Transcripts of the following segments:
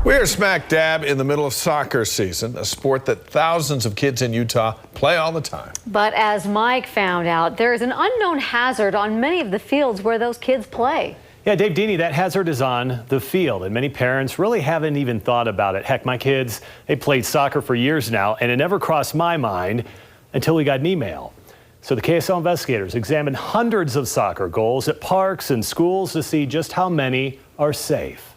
We're smack dab in the middle of soccer season, a sport that thousands of kids in Utah play all the time. But as Mike found out, there is an unknown hazard on many of the fields where those kids play. Yeah, Dave Deeney, that hazard is on the field, and many parents really haven't even thought about it. Heck, my kids, they played soccer for years now, and it never crossed my mind until we got an email. So the KSL Investigators examined hundreds of soccer goals at parks and schools to see just how many are safe.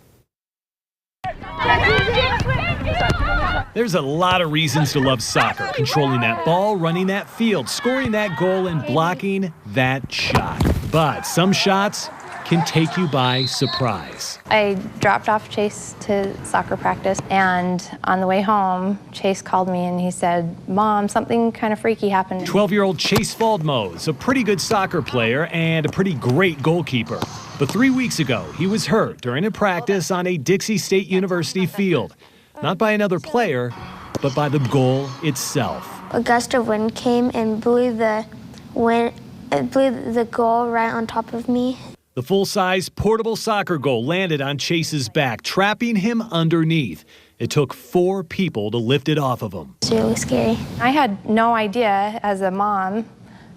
There's a lot of reasons to love soccer. Controlling that ball, running that field, scoring that goal, and blocking that shot. But some shots can take you by surprise. I dropped off Chase to soccer practice, and on the way home, Chase called me and he said, "Mom, something kind of freaky happened." 12-year-old Chase Faldmo is a pretty good soccer player and a pretty great goalkeeper. But 3 weeks ago, he was hurt during a practice on a Dixie State University field. Not by another player, but by the goal itself. A gust of wind came and blew the goal right on top of me. The full-size portable soccer goal landed on Chase's back, trapping him underneath. It took 4 people to lift it off of him. It's really scary. I had no idea as a mom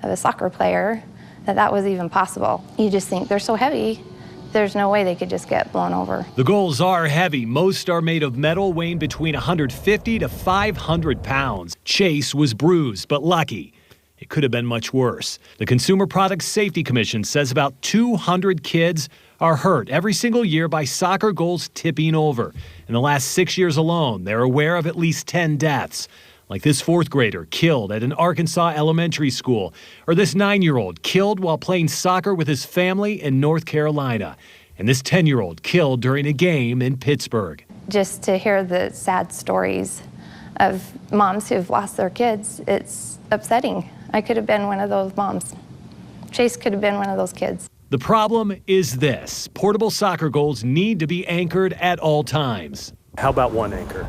of a soccer player that that was even possible. You just think they're so heavy, there's no way they could just get blown over. The goals are heavy. Most are made of metal, weighing between 150 to 500 pounds. Chase was bruised, but lucky. It could have been much worse. The Consumer Product Safety Commission says about 200 kids are hurt every single year by soccer goals tipping over. In the last 6 years alone, they're aware of at least 10 deaths. Like this 4th grader killed at an Arkansas elementary school, or this 9-year-old killed while playing soccer with his family in North Carolina, and this 10-year-old killed during a game in Pittsburgh. Just to hear the sad stories of moms who've lost their kids, it's upsetting. I could have been one of those moms. Chase could have been one of those kids. The problem is this: portable soccer goals need to be anchored at all times. How about one anchor?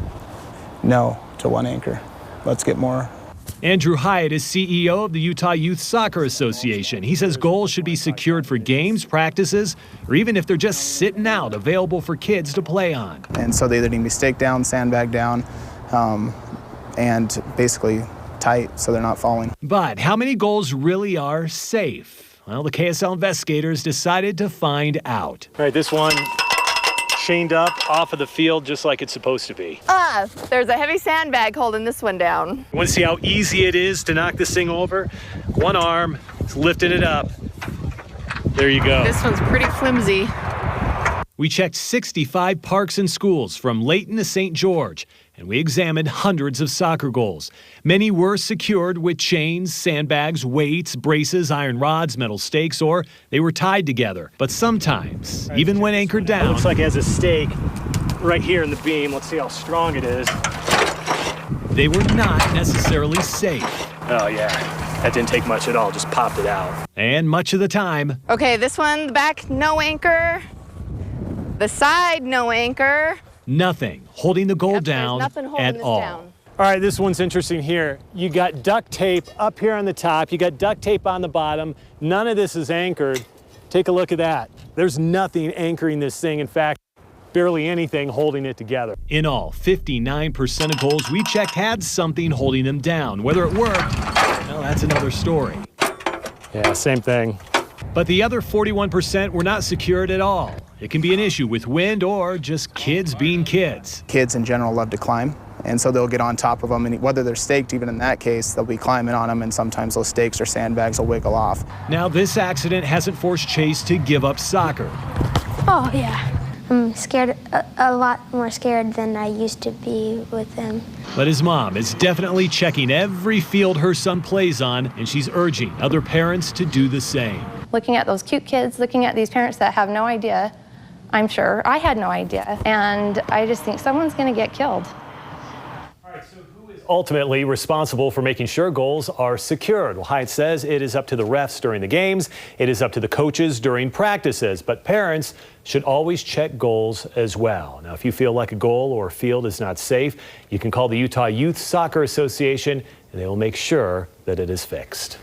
No to one anchor. Let's get more. Andrew Hyatt is CEO of the Utah Youth Soccer Association. He says goals should be secured for games, practices, or even if they're just sitting out, available for kids to play on. And so they either need to be staked down, sandbagged down, and basically tight so they're not falling. But how many goals really are safe? Well, the KSL Investigators decided to find out. All right, this one chained up off of the field just like it's supposed to be. There's a heavy sandbag holding this one down. You want to see how easy it is to knock this thing over? One arm, it's lifting it up. There you go. This one's pretty flimsy. We checked 65 parks and schools from Layton to St. George, and we examined hundreds of soccer goals. Many were secured with chains, sandbags, weights, braces, iron rods, metal stakes, or they were tied together. But sometimes, even when anchored down, it looks like it has a stake right here in the beam. Let's see how strong it is. they were not necessarily safe. Oh yeah, that didn't take much at all, just popped it out. And much of the time, Okay, this one, the back, no anchor. The side, no anchor. nothing holding the goal Yep, there's down nothing holding at this all. down. All right, this one's interesting here. You got duct tape up here on the top, you got duct tape on the bottom. None of this is anchored. Take a look at that. There's nothing anchoring this thing. In fact, barely anything holding it together. In all, 59% of goals we checked had something holding them down. Whether it worked, well, that's another story. Yeah, same thing. But the other 41% were not secured at all. It can be an issue with wind or just kids being kids. Kids in general love to climb, and so they'll get on top of them, and whether they're staked, even in that case, they'll be climbing on them, and sometimes those stakes or sandbags will wiggle off. Now, this accident hasn't forced Chase to give up soccer. Oh, yeah. I'm scared, a lot more scared than I used to be with them. But his mom is definitely checking every field her son plays on, and she's urging other parents to do the same. Looking at those cute kids, looking at these parents that have no idea, I'm sure, I had no idea. And I just think someone's gonna get killed. All right, so who is ultimately responsible for making sure goals are secured? Well, Hyatt says it is up to the refs during the games, it is up to the coaches during practices, but parents should always check goals as well. Now, if you feel like a goal or field is not safe, you can call the Utah Youth Soccer Association and they will make sure that it is fixed.